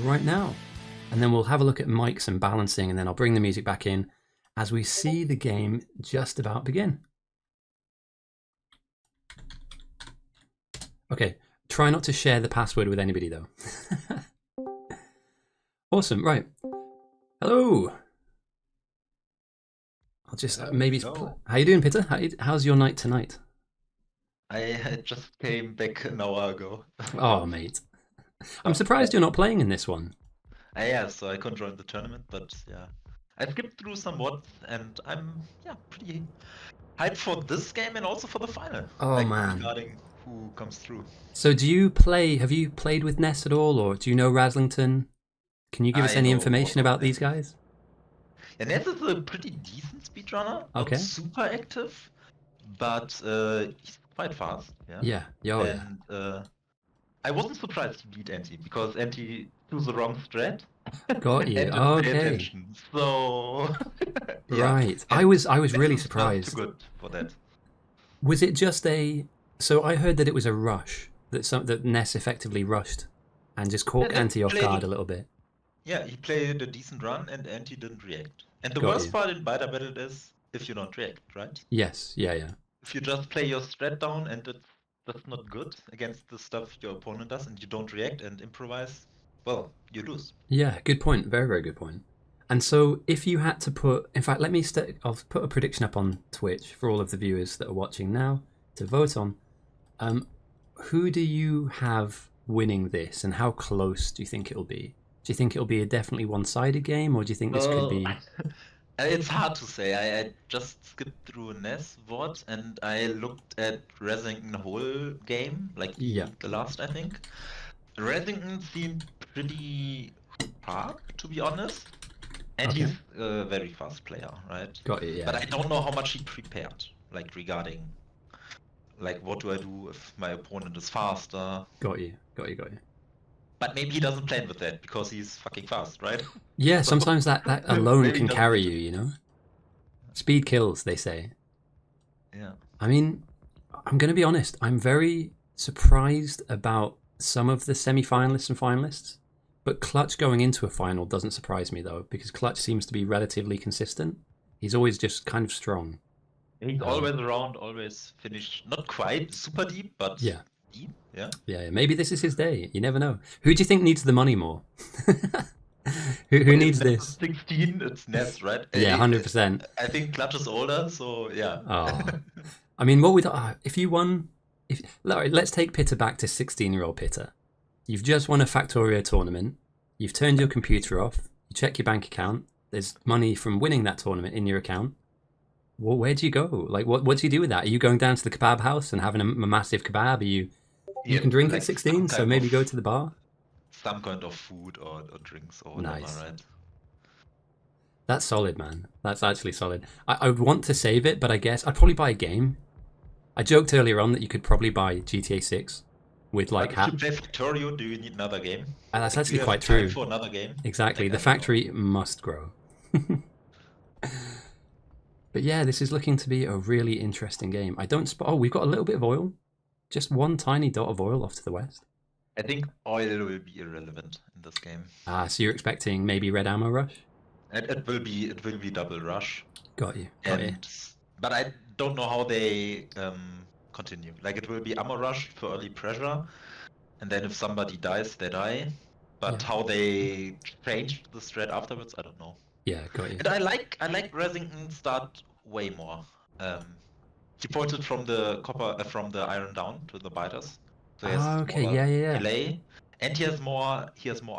right now. And then we'll have a look at mics and balancing, and then I'll bring the music back in as we see the game just about begin. Okay, try not to share the password with anybody though. Awesome, right. Hello. I'll just maybe. How you doing, Peter? How's your night tonight? I just came back an hour ago. Oh, mate. I'm surprised you're not playing in this one. Yeah, so I couldn't join the tournament, but yeah. I skipped through some mods and I'm pretty hyped for this game and also for the final. Oh man. Regarding who comes through. So do you play, have you played with Ness at all, or do you know Razzlington? Can you give us any information about these guys? Yeah, Ness is a pretty decent speedrunner. Okay. Not super active, but he's quite fast. Yeah. I wasn't surprised to beat Anti because Anti chose the wrong strat. Got you. And didn't pay attention. So yeah. Right. I was really Ness is surprised. Too good for that. Was it just a? So I heard that it was a rush that Ness effectively rushed and just caught Anti off guard a little bit. Yeah, he played a decent run and Anti didn't react. And the worst part in Biter Battle is if you don't react, right? Yes. Yeah. If you just play your strat down and that's not good against the stuff your opponent does, and you don't react and improvise, well, you lose. Yeah, good point. Very, very good point. And so if you had to put, in fact, I'll put a prediction up on Twitch for all of the viewers that are watching now to vote on. Who do you have winning this, and how close do you think it'll be? Do you think it'll be a definitely one-sided game, or do you think this could be? It's hard to say. I just skipped through Ness VOD and I looked at Razzlington whole game, like the last, I think. Razzlington seemed pretty hard, to be honest. And he's a very fast player, right? Got it, yeah. But I don't know how much he prepared, like regarding, like what do I do if my opponent is faster? Got you. But maybe he doesn't plan with that because he's fucking fast, right? Yeah, sometimes that alone can carry you, you know? Speed kills, they say. Yeah. I mean, I'm going to be honest. I'm very surprised about some of the semi-finalists and finalists. But Clutch going into a final doesn't surprise me, though, because Clutch seems to be relatively consistent. He's always just kind of strong. He's always around, always finished. Not quite super deep, but deep. Yeah, maybe this is his day. You never know. Who do you think needs the money more? who needs this? 16, it's Ness, right? Yeah, 100%. I think Clutch is older, so yeah. Oh. I mean, what would if you won? Let's take Pitter back to 16-year-old Pitter. You've just won a Factorio tournament. You've turned your computer off. You check your bank account. There's money from winning that tournament in your account. Well, where do you go? Like, what do you do with that? Are you going down to the kebab house and having a massive kebab? Are you can drink at 16, so maybe go to the bar? Some kind of food or drinks or whatever, right? That's solid, man. That's actually solid. I would want to save it, but I guess I'd probably buy a game. I joked earlier on that you could probably buy GTA 6 with like... If you play Factorio, do you need another game? And that's actually quite true. For another game? Exactly. The factory must grow. But yeah, this is looking to be a really interesting game. I don't spot... Oh, we've got a little bit of oil. Just one tiny dot of oil off to the west. I think oil will be irrelevant in this game. So you're expecting maybe red ammo rush? It will be double rush. Got you. But I don't know how they continue. Like it will be ammo rush for early pressure, and then if somebody dies, they die. But how they change the strat afterwards, I don't know. Yeah, got you. And I like Razzlington start way more. He pointed from the iron down to the biters. So he has delay, and he has more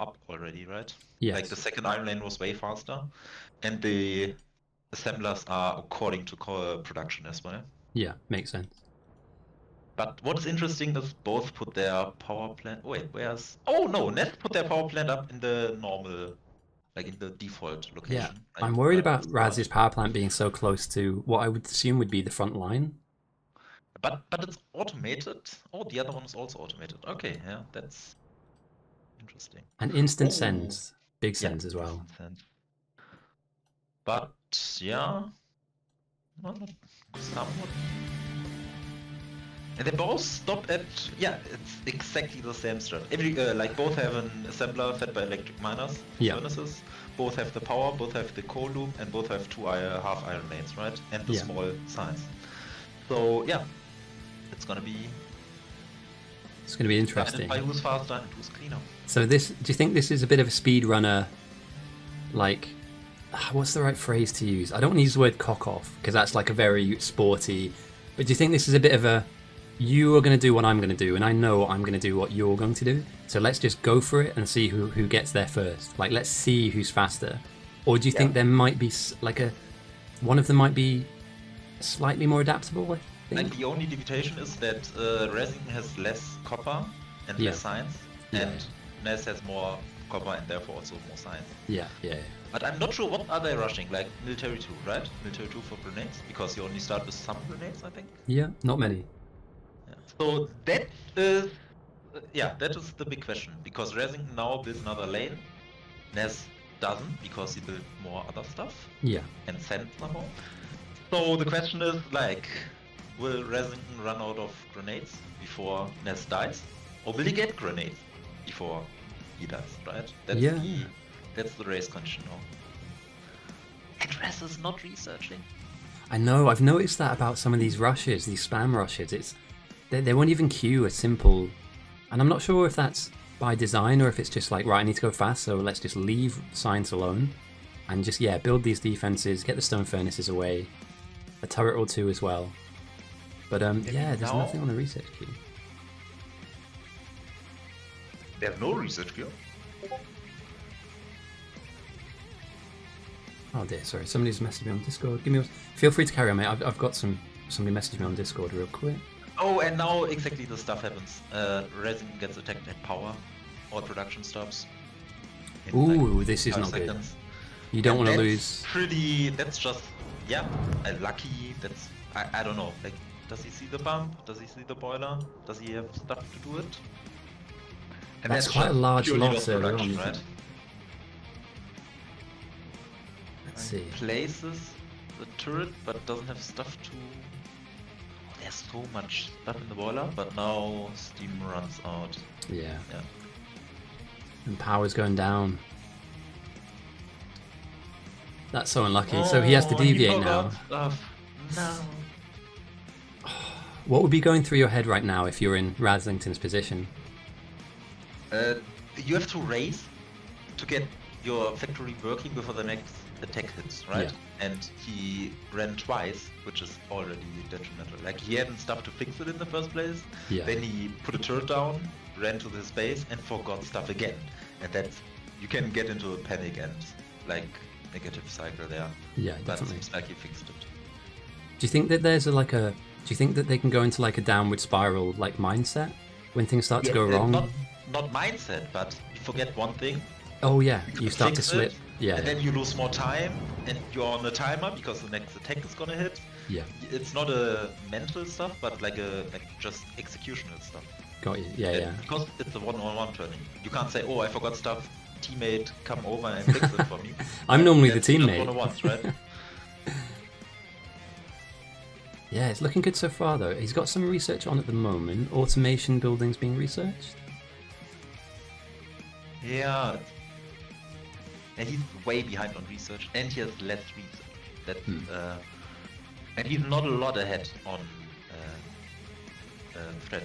up already, right? Yes. Like the second iron lane was way faster, and the assemblers are according to production as well. Yeah, makes sense. But what is interesting is both put their power plant. Wait, where's? Oh no, Ness put their power plant up in the normal. Like in the default location. Yeah, I'm worried about Raz's power plant being so close to what I would assume would be the front line. But it's automated. Oh, the other one is also automated. Okay, yeah, that's interesting. And instant sends, big sends as well. But yeah, somewhat. And they both stop at, yeah, it's exactly the same strat. Like both have an assembler fed by electric miners, furnaces. Both have the power, both have the coal loop, and both have two half iron lanes, right? And the small signs. So yeah, it's gonna be interesting. By who's faster and who's cleaner. So do you think this is a bit of a speedrunner? Like, what's the right phrase to use? I don't want to use the word cock off because that's like a very sporty. But do you think this is a bit of a, you are going to do what I'm going to do, and I know I'm going to do what you're going to do. So let's just go for it and see who gets there first. Like, let's see who's faster. Or do you think there might be like one of them might be slightly more adaptable? Like the only limitation is that Razzlington has less copper and less science, and Ness has more copper and therefore also more science. Yeah. But I'm not sure what are they rushing, like military 2, right? Military 2 for grenades, because you only start with some grenades, I think. Yeah, not many. Yeah. So that is, that is the big question, because Razzlington now builds another lane, Ness doesn't, because he built more other stuff. Yeah. And sent somehow. So the question is, like, will Razzlington run out of grenades before Ness dies? Or will he get grenades before he dies, right? That's the race condition now. And Rez is not researching. I know, I've noticed that about some of these rushes, these spam rushes. They won't even queue a simple... And I'm not sure if that's by design or if it's just like, right, I need to go fast, so let's just leave science alone. And just, build these defenses, get the stone furnaces away. A turret or two as well. But there's nothing on the research queue. They have no research queue? Oh dear, sorry. Somebody's messaged me on Discord. Feel free to carry on, mate. I've got somebody messaged me on Discord real quick. Oh, and now exactly the stuff happens. Razzlington gets attacked at power. All production stops. Ooh, this is not seconds. Good. You don't want to lose. That's just, lucky. That's, I don't know. Like, does he see the pump? Does he see the boiler? Does he have stuff to do it? And that's quite a large loss early on, right? Let's see. Places the turret, but doesn't have stuff to... Oh, there's so much stuff in the boiler, but now steam runs out. Yeah. And power's going down. That's so unlucky. So he has to deviate now. Stuff. No. What would be going through your head right now if you're in Razzlington's position? You have to race to get your factory working before the next attack hits, right? Yeah. And he ran twice, which is already detrimental. Like, he hadn't stuff to fix it in the first place. Yeah. Then he put a turret down, ran to his base, and forgot stuff again. And that's, you can get into a panic and like negative cycle there. Yeah, but definitely. It seems like he fixed it. Do you think that there's do you think that they can go into like a downward spiral like mindset when things start to go wrong? Not mindset, but you forget one thing. Oh yeah, you start to slip. And then you lose more time, and you're on a timer because the next attack is gonna hit. Yeah. It's not a mental stuff, but like just executional stuff. Got you. Yeah. Because it's a one-on-one turning. You can't say, "Oh, I forgot stuff. Teammate, come over and fix it for me." I'm normally the teammate. One-on-ones, right? Yeah, it's looking good so far though. He's got some research on at the moment. Automation buildings being researched. Yeah. And he's way behind on research, and he has less research. And he's not a lot ahead on threat.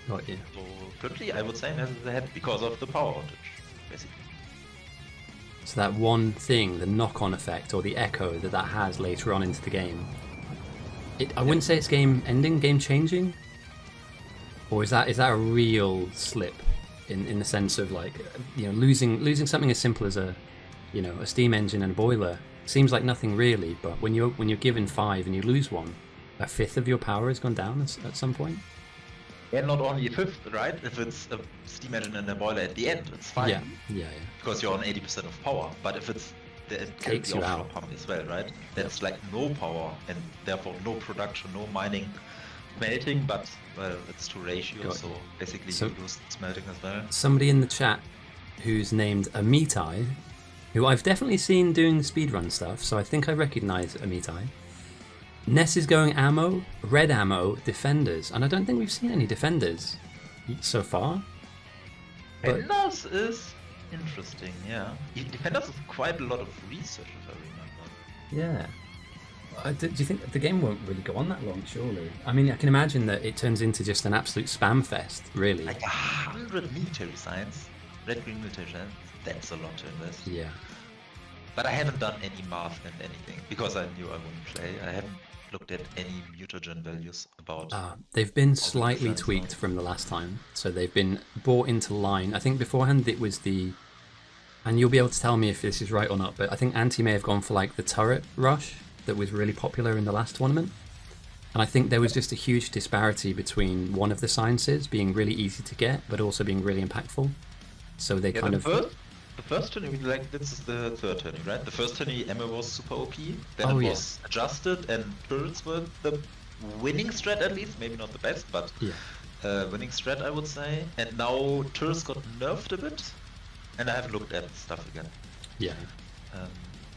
Got you. So currently, I would say Ness is ahead because of the power outage, basically. So that one thing, the knock-on effect or the echo that has later on into the game. I wouldn't say it's game-ending, game-changing, or is that a real slip in the sense of like losing something as simple as a steam engine and a boiler seems like nothing really, but when you're given 5 and you lose one, a fifth of your power has gone down at some point. And not only a fifth, right? If it's a steam engine and a boiler at the end, it's fine. Yeah. Because you're on 80% of power. But if it takes you out pump as well, right? That's like no power and therefore no production, no mining, smelting, but it's to ratio, so basically you lose smelting as well. Somebody in the chat who's named 056, who I've definitely seen doing speedrun stuff, so I think I recognise 056. Ness is going ammo, red ammo, defenders, and I don't think we've seen any defenders so far. Defenders is interesting, yeah. Defenders is quite a lot of research, if I remember. Yeah. Do you think the game won't really go on that long, surely? I mean, I can imagine that it turns into just an absolute spam fest, really. Like 100 military science, red-green military science, that's a lot to invest. Yeah. But I haven't done any math and anything, because I knew I wouldn't play. I haven't looked at any mutagen values about... They've been slightly tweaked from the last time, so they've been brought into line. I think beforehand it was the... And you'll be able to tell me if this is right or not, but I think Anti may have gone for like the turret rush that was really popular in the last tournament. And I think there was just a huge disparity between one of the sciences being really easy to get, but also being really impactful. So they kind of... The first tourney, like, this is the third tourney, right? The first tourney, Emma was super OP, then it was adjusted, and turrets were the winning strat at least, maybe not the best, but winning strat, I would say. And now turrets got nerfed a bit, and I haven't looked at stuff again. Yeah.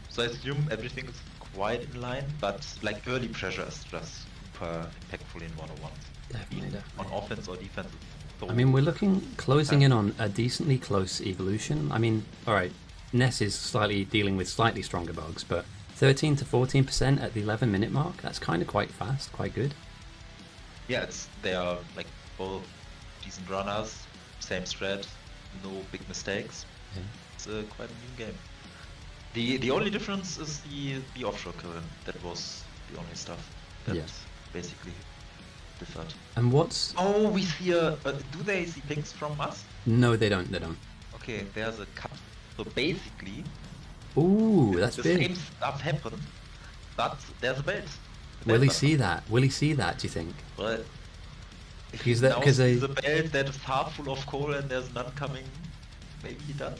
So I assume everything is quite in line, but like early pressure is just super impactful in 101. Definitely. On offense or defense. I mean, we're closing in on a decently close evolution. I mean, alright, Ness is dealing with slightly stronger bugs, but 13 to 14% at the 11-minute mark, that's kind of quite fast, quite good. Yeah, they are like both decent runners, same strat, no big mistakes. Yeah. It's quite a new game. The only difference is the offshore current. That was the only stuff that basically differed. And what's... Oh, we see do they see things from us? No, they don't. Okay, there's a cut. So basically... Ooh, that's the big. same stuff happened, but there's a belt. Will he see that? Will he see that, do you think? Well, if because he now sees a belt that is half full of coal and there's none coming, maybe he does.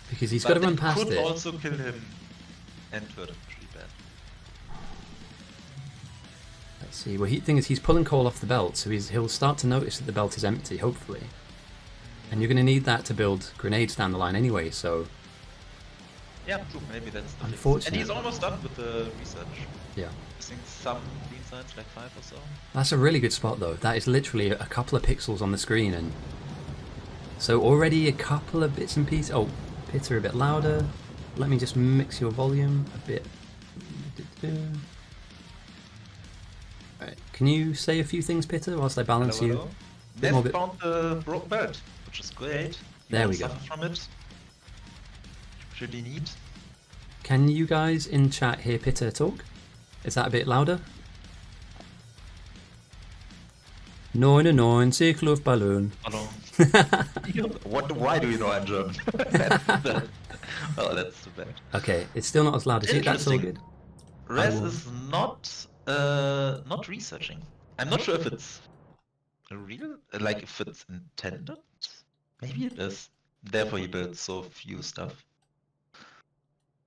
Because he's got to run past it. Could also kill him and hurt him pretty bad. Let's see. Well, the thing is, he's pulling coal off the belt, so he'll start to notice that the belt is empty, hopefully. And you're going to need that to build grenades down the line anyway, so... Yeah, true. Maybe that's the unfortunate. And he's almost done with the research. Yeah. I think some green signs, like 5 or so. That's a really good spot, though. That is literally a couple of pixels on the screen, and... So already a couple of bits and pieces... Oh, Pitter a bit louder. Let me just mix your volume a bit. Right. Can you say a few things, Pitter, whilst I balance you? Ness found the broken belt, which is great. There we go. From it. Pretty neat. Can you guys in chat hear Pitter talk? Is that a bit louder? 9 circle of balloon. Hello. Why do you know I'm German? Well, that's too bad. Okay, it's still not as loud as you. That's all good. Rez is not researching. I'm not sure if it's real, like if it's intended. Maybe it is. Therefore, he builds so few stuff.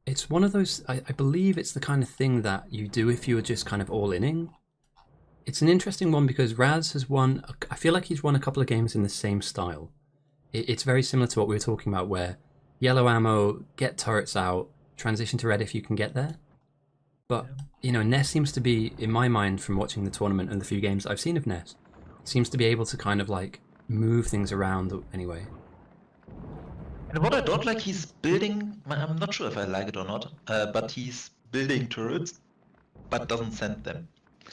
It's one of those. I believe it's the kind of thing that you do if you're just kind of all-inning. It's an interesting one because Raz has won... I feel like he's won a couple of games in the same style. It's very similar to what we were talking about, where yellow ammo, get turrets out, transition to red if you can get there. But, you know, Ness seems to be, in my mind, from watching the tournament and the few games I've seen of Ness, seems to be able to kind of, like, move things around anyway. And what I don't like, he's building... I'm not sure if I like it or not, but he's building turrets, but doesn't send them.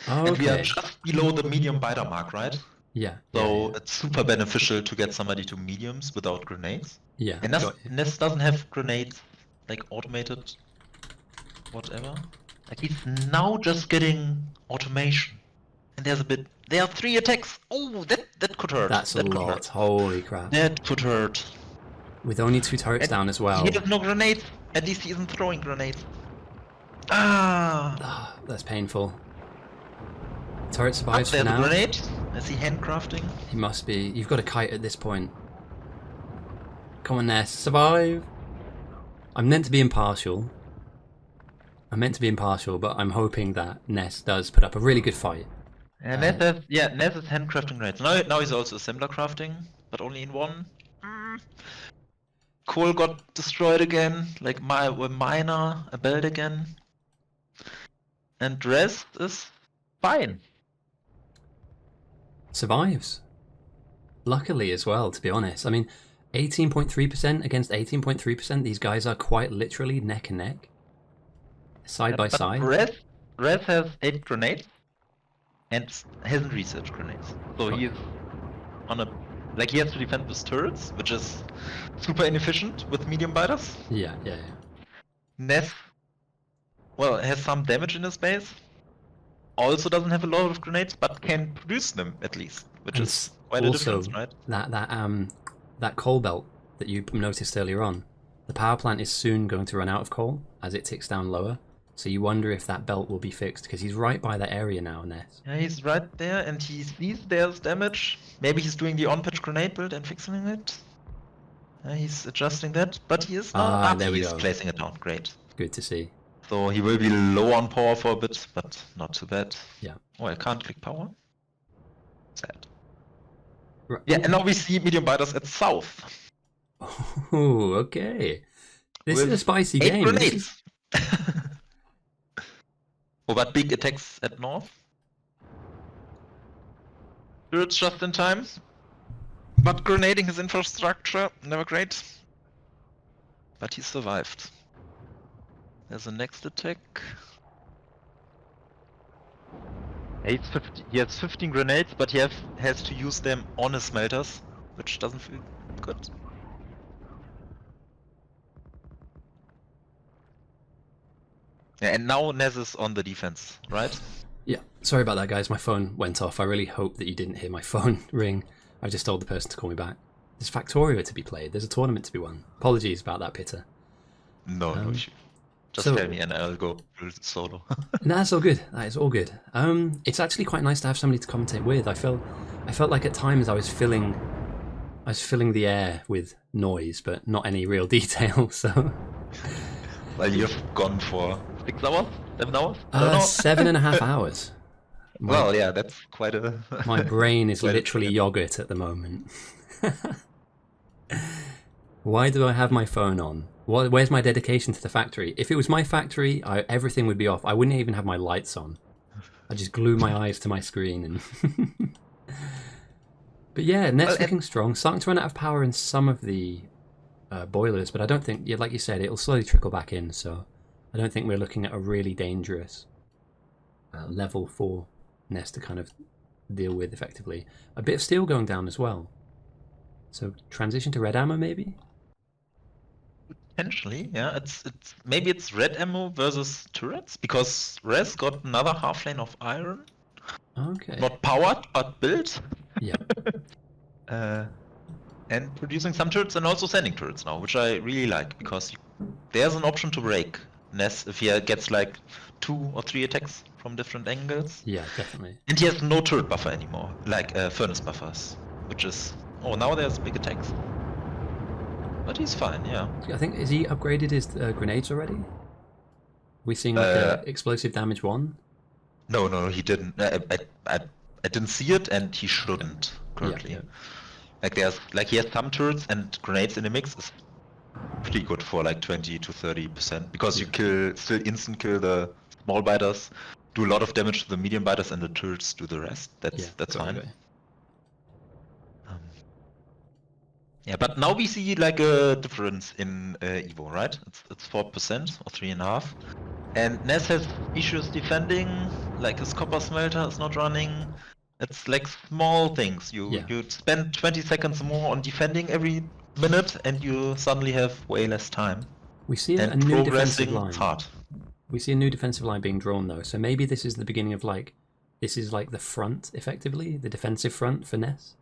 Oh, and we are just below the medium biter mark, right? Yeah. So it's super beneficial to get somebody to mediums without grenades. Yeah. And Ness doesn't have grenades, like automated, whatever. Like he's now just getting automation. And there are 3 attacks. Oh, that could hurt. That's a lot. Holy crap. That could hurt. With only 2 turrets down as well. He has no grenades. At least he isn't throwing grenades. That's painful. Turret survives for now. Grenade? Is he handcrafting? He must be. You've got a kite at this point. Come on, Ness. Survive! I'm meant to be impartial. But I'm hoping that Ness does put up a really good fight. Ness is handcrafting grenades. Now he's also assembler crafting, but only in 1. Coal got destroyed again, like a miner, a belt again. and rest is fine. Survives. Luckily as well, to be honest. I mean, 18.3% against 18.3%, these guys are quite literally neck and neck. Side by side. Rez has 8 grenades and hasn't researched grenades. So he's on a... Like, he has to defend with turrets, which is super inefficient with medium biters. Yeah. Ness, well, has some damage in his base. Also doesn't have a lot of grenades, but can produce them at least, which is quite a difference, right? That coal belt that you noticed earlier on, the power plant is soon going to run out of coal as it ticks down lower. So you wonder if that belt will be fixed, because he's right by that area now, Ness. Yeah, he's right there, and he sees there's damage. Maybe he's doing the on-pitch grenade build and fixing it. He's adjusting that, but he is not. There we he's go. placing it down. Great. Good to see. So he will be low on power for a bit, but not too bad. Yeah. Oh, I can't click power. Sad. Right. Yeah, and now we see medium biters at south. Oh, okay. This is a spicy game. Grenades. Oh, but big attacks at north. Turrets just in time. But grenading his infrastructure, never great. But he survived. There's a next attack. He has 15 grenades, but he has to use them on his smelters, which doesn't feel good. Yeah, and now Nez is on the defense, right? Yeah, sorry about that, guys. My phone went off. I really hope that you didn't hear my phone ring. I just told the person to call me back. There's Factorio to be played. There's a tournament to be won. Apologies about that, Pitter. No issue. Just tell me and I'll go solo. No, that's all good. That is all good. It's actually quite nice to have somebody to commentate with. I felt like at times I was filling the air with noise, but not any real detail. So, well, you've gone for 6 hours, 7 hours. 7.5 hours. Well, yeah, that's quite a. My brain is literally yogurt at the moment. Why do I have my phone on? Where's my dedication to the factory? If it was my factory, everything would be off. I wouldn't even have my lights on. I'd just glue my eyes to my screen. And But yeah, Net's looking strong. Starting to run out of power in some of the boilers, but I don't think, like you said, it'll slowly trickle back in. So I don't think we're looking at a really dangerous level for Ness to kind of deal with effectively. A bit of steel going down as well. So transition to red ammo, maybe? Potentially, yeah. Maybe it's red ammo versus turrets, because Rez got another half lane of iron. Okay. Not powered, but built. Yeah. And producing some turrets and also sending turrets now, which I really like, because there's an option to break Ness if he gets like 2 or 3 attacks from different angles. Yeah, definitely. And he has no turret buffer anymore, like furnace buffers, which is... Oh, now there's big attacks. But he's fine, yeah. I think, is he upgraded his grenades already? We seeing like explosive damage 1? No, he didn't. I didn't see it, and he shouldn't currently. Yeah. He has some turrets, and grenades in the mix is pretty good for like 20 to 30%, because you still instant kill the small biters, do a lot of damage to the medium biters, and the turrets do the rest. That's fine. Okay. Yeah, but now we see like a difference in Evo, right? It's 4% or 3.5%. And Ness has issues defending, like his copper smelter is not running. It's like small things. You spend 20 seconds more on defending every minute, and you suddenly have way less time. We see a new defensive line. Hard. We see a new defensive line being drawn though, so maybe this is the beginning of this is like the front, effectively, the defensive front for Ness.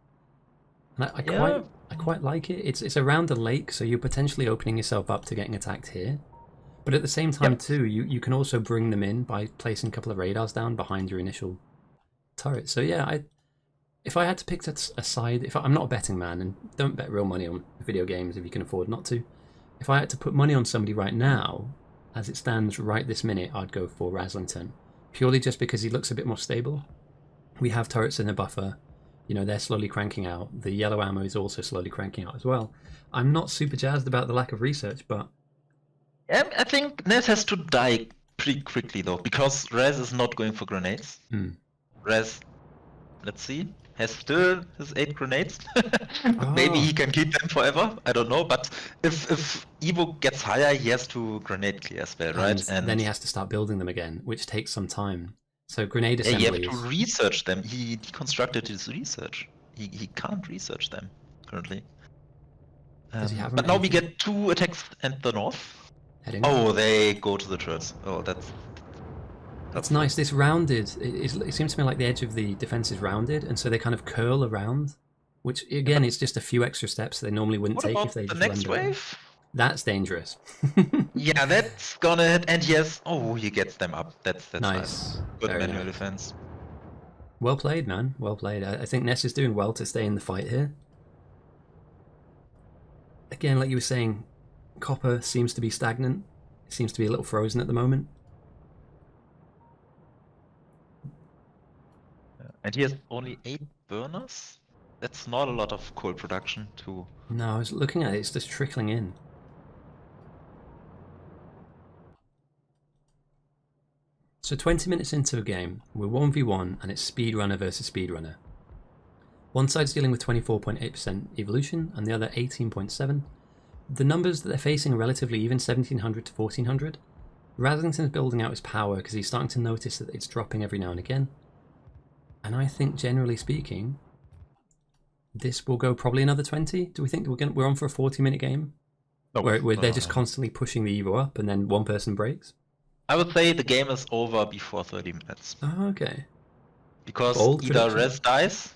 And I quite like it. It's around the lake, so you're potentially opening yourself up to getting attacked here. But at the same time too, you can also bring them in by placing a couple of radars down behind your initial turret. So yeah, if I had to pick a side, I'm not a betting man, and don't bet real money on video games if you can afford not to. If I had to put money on somebody right now, as it stands right this minute, I'd go for Razzlington. Purely just because he looks a bit more stable. We have turrets in the buffer. You know, they're slowly cranking out. The yellow ammo is also slowly cranking out as well. I'm not super jazzed about the lack of research, but... I think Ness has to die pretty quickly though, because Rez is not going for grenades. Rez, let's see, has still his 8 grenades. Maybe he can keep them forever. I don't know. But if Evo gets higher, he has to grenade clear as well, right? And then he has to start building them again, which takes some time. So grenade assembly. You have to research them. He deconstructed his research. He can't research them currently. But now we get 2 attacks at the north. Oh, they go to the turrets. Oh, that's nice. This rounded, it seems to me like the edge of the defense is rounded, and so they kind of curl around, which again, it's just a few extra steps they normally wouldn't take if they just the next wave? That's dangerous. Yeah, that's gonna hit, and yes, he gets them up. That's nice. Good manual defense. Well played, man. Well played. I think Ness is doing well to stay in the fight here. Again, like you were saying, Copper seems to be stagnant. It seems to be a little frozen at the moment. And he has only 8 burners? That's not a lot of coal production too. No, I was looking at it, it's just trickling in. So 20 minutes into a game, we're 1v1 and it's speedrunner versus speedrunner. One side's dealing with 24.8% evolution and the other 18.7%. The numbers that they're facing are relatively even, 1700 to 1400. Razzlington's building out his power because he's starting to notice that it's dropping every now and again. And I think, generally speaking, this will go probably another 20. Do we think we're on for a 40-minute game? Where they're just constantly pushing the Evo up and then one person breaks? I would say the game is over before 30 minutes. Oh, okay. Because either Rez dies,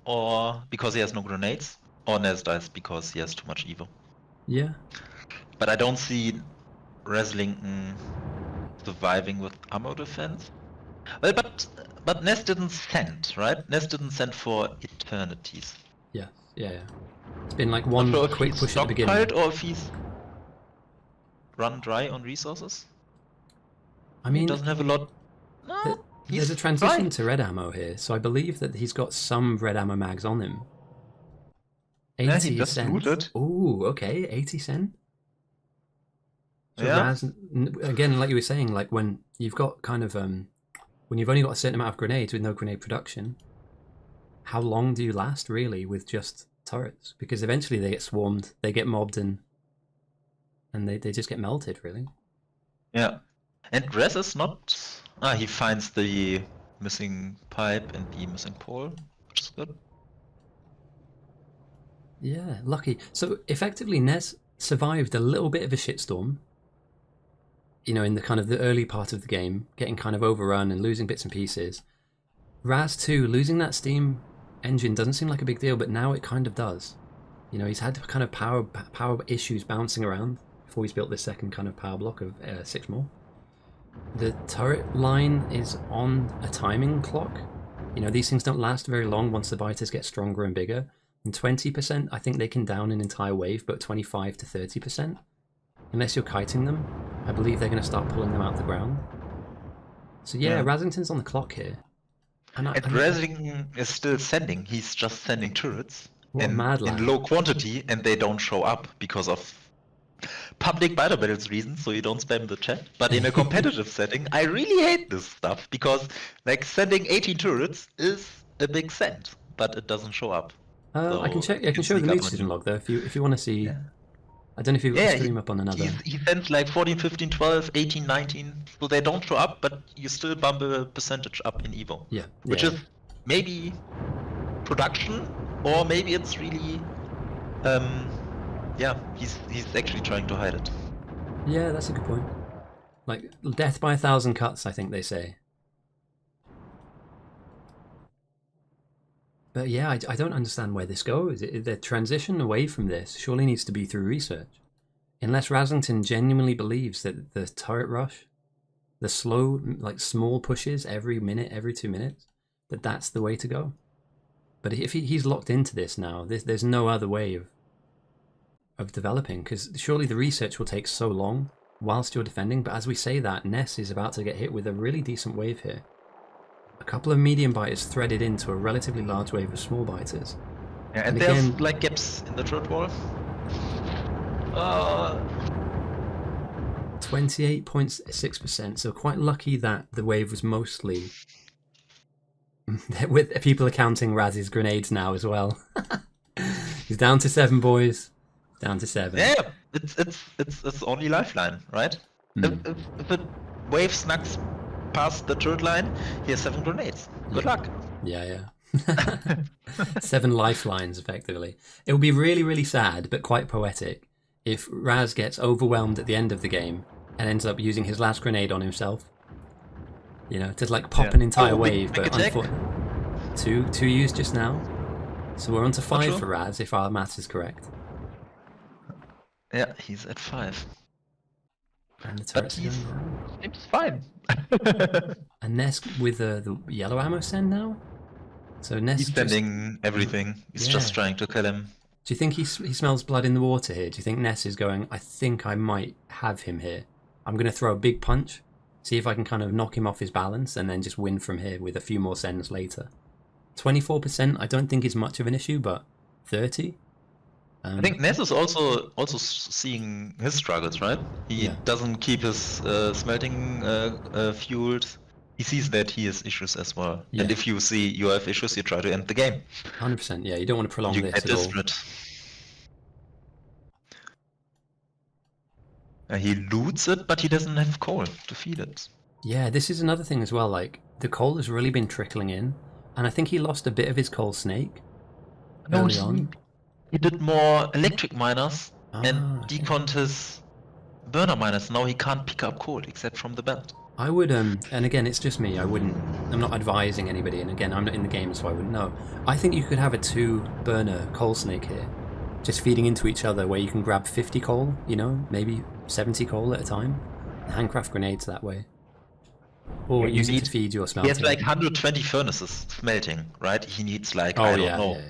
or because he has no grenades, or Ness dies because he has too much Evo. Yeah. But I don't see Razzlington surviving with ammo defense. Well, but Ness didn't send, right? Ness didn't send for eternities. Yeah. It's been like one quick push at the beginning. Or if he's run dry on resources. I mean, he doesn't have a lot. No, there's a transition to red ammo here, so I believe that he's got some red ammo mags on him. 80 cents. Ooh, okay, 80 cents. So yeah. Again, like you were saying, like when you've got kind of when you've only got a certain amount of grenades with no grenade production, how long do you last really with just turrets? Because eventually they get swarmed, they get mobbed, and they just get melted, really. Yeah. And Rez is not... he finds the missing pipe and the missing pole, which is good. Yeah, lucky. So effectively Ness survived a little bit of a shitstorm, you know, in the kind of the early part of the game, getting kind of overrun and losing bits and pieces. Raz 2, losing that steam engine doesn't seem like a big deal, but now it kind of does. You know, he's had kind of power issues bouncing around before he's built this second kind of power block of 6 more. The turret line is on a timing clock. You know, these things don't last very long once the biters get stronger and bigger. And 20%, I think they can down an entire wave, but 25 to 30%. Unless you're kiting them, I believe they're going to start pulling them out of the ground. So yeah, Razzlington's on the clock here. And Razzlington is still sending. He's just sending turrets in low quantity, and they don't show up because of public battle battles reasons, so you don't spam the chat. But in a competitive setting, I really hate this stuff because like sending 18 turrets is a big send, but it doesn't show up. So I can check. I can show the meter decision log though if you want to see. Yeah. I don't know if you've got a stream up on another. He sends like 14, 15, 12, 18, 19, so they don't show up, but you still bump a percentage up in Evo. Yeah. Which is maybe production, or maybe it's really he's actually trying to hide it. Yeah, that's a good point. Like death by 1,000 cuts, I think they say. But yeah, I don't understand where this goes. The transition away from this surely needs to be through research. Unless Razzlington genuinely believes that the turret rush, the slow, like small pushes every minute, every 2 minutes, that's the way to go. But if he's locked into this now, there's no other way of developing, because surely the research will take so long whilst you're defending. But as we say that, Ness is about to get hit with a really decent wave here. A couple of medium biters threaded into a relatively large wave of small biters. Yeah, and there's again, like gaps in the turret wall. 28.6%. So quite lucky that the wave was mostly... with people are counting Raz's grenades now as well. He's down to 7, boys. Down to 7. Yeah, it's only lifeline, right? If a wave snugs past the turret line, he has 7 grenades. Good luck. Yeah. 7 lifelines, effectively. It would be really, really sad, but quite poetic, if Raz gets overwhelmed at the end of the game and ends up using his last grenade on himself. You know, to like pop an entire wave, but unfortunately, 2 used just now. So we're on to 5 for Raz, if our maths is correct. Yeah, he's at 5. And the turret's going seems fine. And Ness with the yellow ammo send now? So Ness he's sending everything. He's just trying to kill him. Do you think he smells blood in the water here? Do you think Ness is going, I think I might have him here. I'm going to throw a big punch, see if I can kind of knock him off his balance, and then just win from here with a few more sends later. 24%, I don't think is much of an issue, but 30? I think Ness is also seeing his struggles, right? He doesn't keep his smelting fueled. He sees that he has issues as well. Yeah. And if you see you have issues, you try to end the game. 100%, yeah. You don't want to prolong this at desperate. All. He loots it, but he doesn't have coal to feed it. Yeah, this is another thing as well. Like, the coal has really been trickling in. And I think he lost a bit of his coal snake early on. He did more electric miners and deconned his burner miners. Now he can't pick up coal except from the belt. I would, and again, it's just me. I'm not advising anybody. And again, I'm not in the game, so I wouldn't know. I think you could have a 2-burner coal snake here, just feeding into each other, where you can grab 50 coal, you know, maybe 70 coal at a time, and handcraft grenades that way. Or use it to feed your smelting. He has like 120 furnaces smelting, right? He needs like, I don't know. Yeah.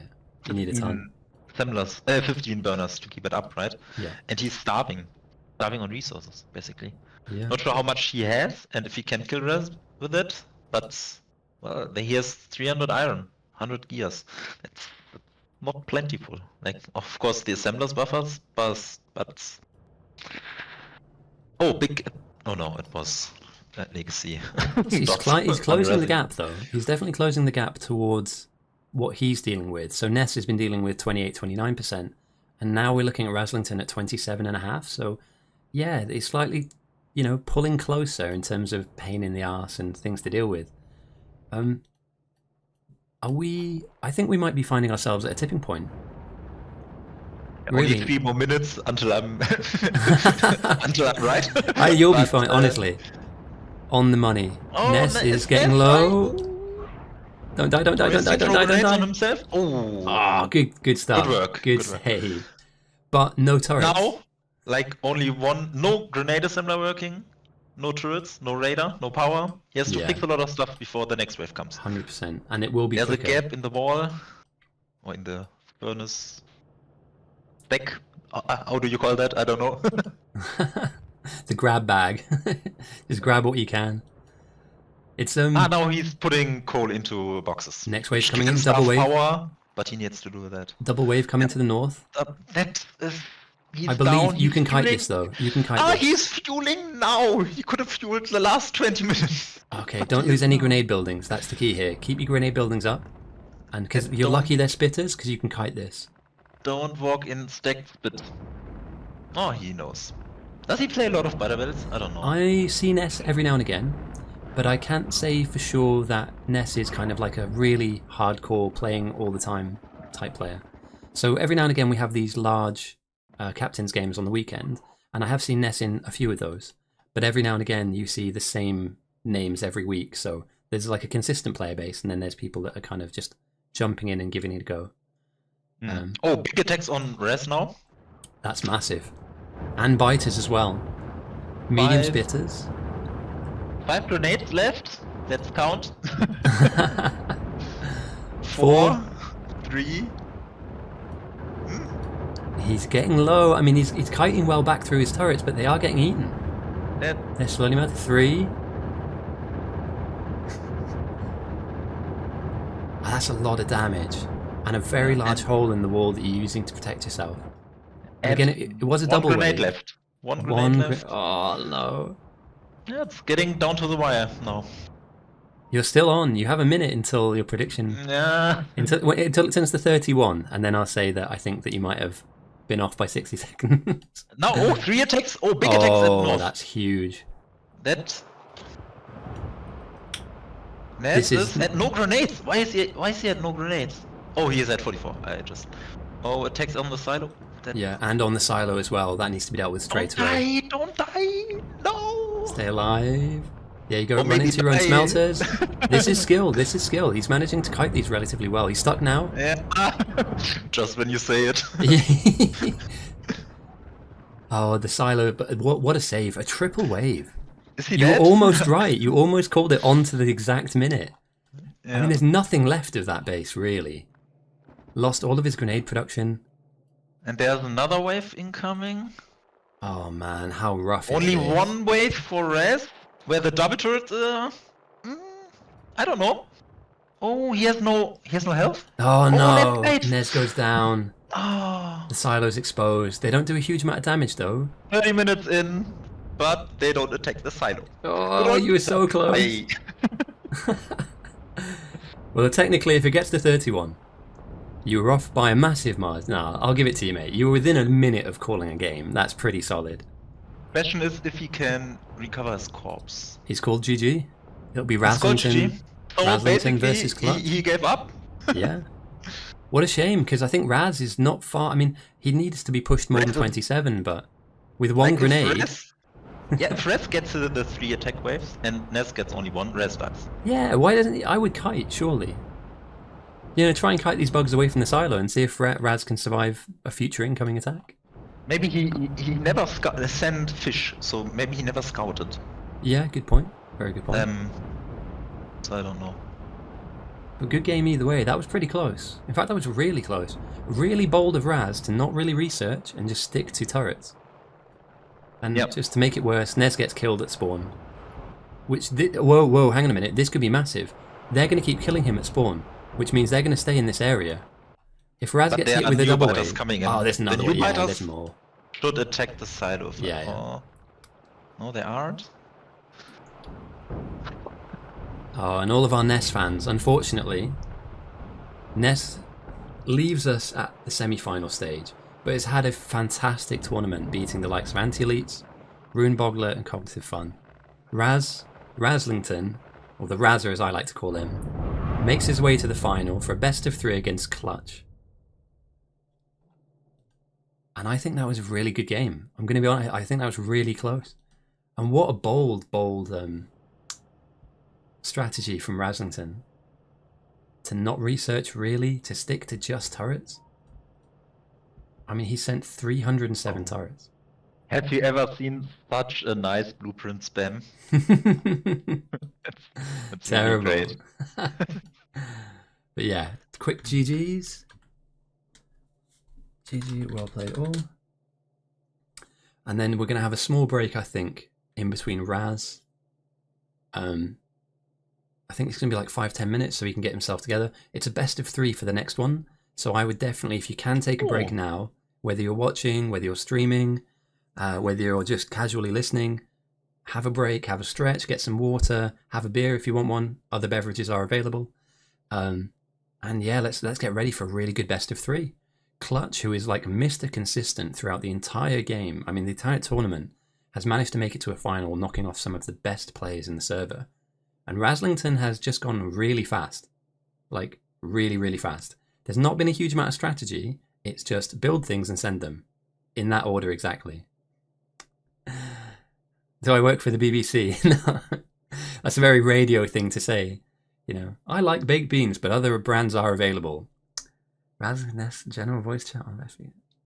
You need a ton. 15 burners to keep it up, right? Yeah. And he's starving on resources, basically. Yeah. Not sure how much he has and if he can kill Raz with it, but well, he has 300 iron, 100 gears. That's not plentiful. Like, of course, the assemblers buffers, but oh no, it was legacy. He's closing the gap, though. He's definitely closing the gap towards what he's dealing with. So Ness has been dealing with 28-29%, and now we're looking at Razzlington at 27.5%. So yeah, it's slightly, you know, pulling closer in terms of pain in the arse and things to deal with. I think we might be finding ourselves at a tipping point. Only 3 more minutes until I'm right. You'll be fine, honestly. On the money. Ness is getting low. Don't die. On himself. Oh, good stuff. Good work. Good save. But no turrets. Now, like only one, no grenade assembler working, no turrets, no radar, no power. He has to fix a lot of stuff before the next wave comes. 100%. And it will be There's quicker. a gap in the wall, or in the furnace deck. How do you call that? I don't know. The grab bag. Just grab what you can. It's now he's putting coal into boxes. Next wave coming in, double wave. Power, but he needs to do that. Double wave coming to the north. I believe you can kite this, though. You can kite this. He's fueling now! He could have fueled the last 20 minutes. Okay, don't lose any grenade buildings. That's the key here. Keep your grenade buildings up. And because you're lucky they're spitters, because you can kite this. Don't walk in stacked spit. Oh, he knows. Does he play a lot of butter bells? I don't know. I see Ness every now and again, but I can't say for sure that Ness is kind of like a really hardcore playing all the time type player. So every now and again we have these large captain's games on the weekend, and I have seen Ness in a few of those, but every now and again you see the same names every week, so there's like a consistent player base, and then there's people that are kind of just jumping in and giving it a go. Big attacks on Raz now. That's massive. And biters as well. Medium spitters. 5 grenades left. Let's count. 4, 3. He's getting low. I mean, he's kiting well back through his turrets, but they are getting eaten. They're slowly moving. 3. That's a lot of damage. And a very large hole in the wall that you're using to protect yourself. And again, it was a double wave. Left. One grenade left. Oh no. Yeah, it's getting down to the wire now. You're still on. You have a minute until your prediction. Yeah. Until it turns to 31, and then I'll say that I think that you might have been off by 60 seconds. No, 3 attacks. Oh, big attacks at Oh, North. that's huge. That. Ness is at no grenades. Why is he at no grenades? Oh, he is at 44. Oh, attacks on the silo. Yeah, and on the silo as well. That needs to be dealt with straight away. Don't die! No! Stay alive. Yeah, you go Or run into your own die. smelters. This is skill. He's managing to kite these relatively well. He's stuck now. Yeah. Just when you say it. Oh, the silo. But what a save. A triple wave. Is he You were dead? almost right. You almost called it onto the exact minute. Yeah. I mean, there's nothing left of that base, really. Lost all of his grenade production. And there's another wave incoming. Oh man, how rough it Only is. one wave for Res, where the double turret. I don't know. Oh, he has no health. Oh no, let's Nez goes down. Oh, The silo's exposed. They don't do a huge amount of damage though. 30 minutes in, but they don't attack the silo. Oh, you were so close. Aye. Well, technically, if it gets to 31, you were off by a massive margin. Nah, I'll give it to you, mate. You were within a minute of calling a game. That's pretty solid. Question is if he can recover his corpse. He's called GG. It'll be It's called Razzlington. GG. Oh, Razzlington basically, versus Clutch. He gave up. Yeah. What a shame, because I think Raz is not far. I mean, he needs to be pushed more than 27, but with one grenade. Yeah, Fres gets the 3 attack waves, and Ness gets only 1. Res dies. Yeah, why doesn't he? I would kite, surely. You know, try and kite these bugs away from the silo and see if Raz can survive a future incoming attack. Maybe he never sent fish, so maybe he never scouted. Yeah, good point. Very good point. So I don't know. But good game either way. That was pretty close. In fact, that was really close. Really bold of Raz to not really research and just stick to turrets. And just to make it worse, Nez gets killed at spawn. Which, whoa, hang on a minute. This could be massive. They're going to keep killing him at spawn, which means they're going to stay in this area. If Raz gets hit with a double wave, oh, there's another one. Yeah, there's more. Should attack the side of it. Yeah. No, they aren't. Oh, and all of our Ness fans, unfortunately, Ness leaves us at the semi-final stage, but has had a fantastic tournament beating the likes of Anti-Elites, Rune Boggler and Cognitive Fun. Razzlington, or the Razzer as I like to call him, makes his way to the final for a best of 3 against Clutch. And I think that was a really good game. I'm going to be honest, I think that was really close. And what a bold strategy from Razzlington. To not research really, to stick to just turrets. I mean, he sent 307 turrets. Have you ever seen such a nice blueprint spam? It's Terrible. Really great. But yeah, quick GGs. GG, well played all. And then we're going to have a small break, I think, in between Raz. I think it's going to be like 5-10 minutes so he can get himself together. It's a best of 3 for the next one. So I would definitely, if you can take a break now, whether you're watching, whether you're streaming, whether you're just casually listening, have a break, have a stretch, get some water, have a beer if you want one. Other beverages are available. And yeah, let's get ready for a really good best of 3. Clutch, who is like Mr. Consistent throughout the entire game, I mean the entire tournament, has managed to make it to a final, knocking off some of the best players in the server. And Razzlington has just gone really fast. Like, really, really fast. There's not been a huge amount of strategy, it's just build things and send them. In that order exactly. Do I work for the BBC? No. That's a very radio thing to say. You know, I like baked beans, but other brands are available. Razzlington, general voice chat on Vespi.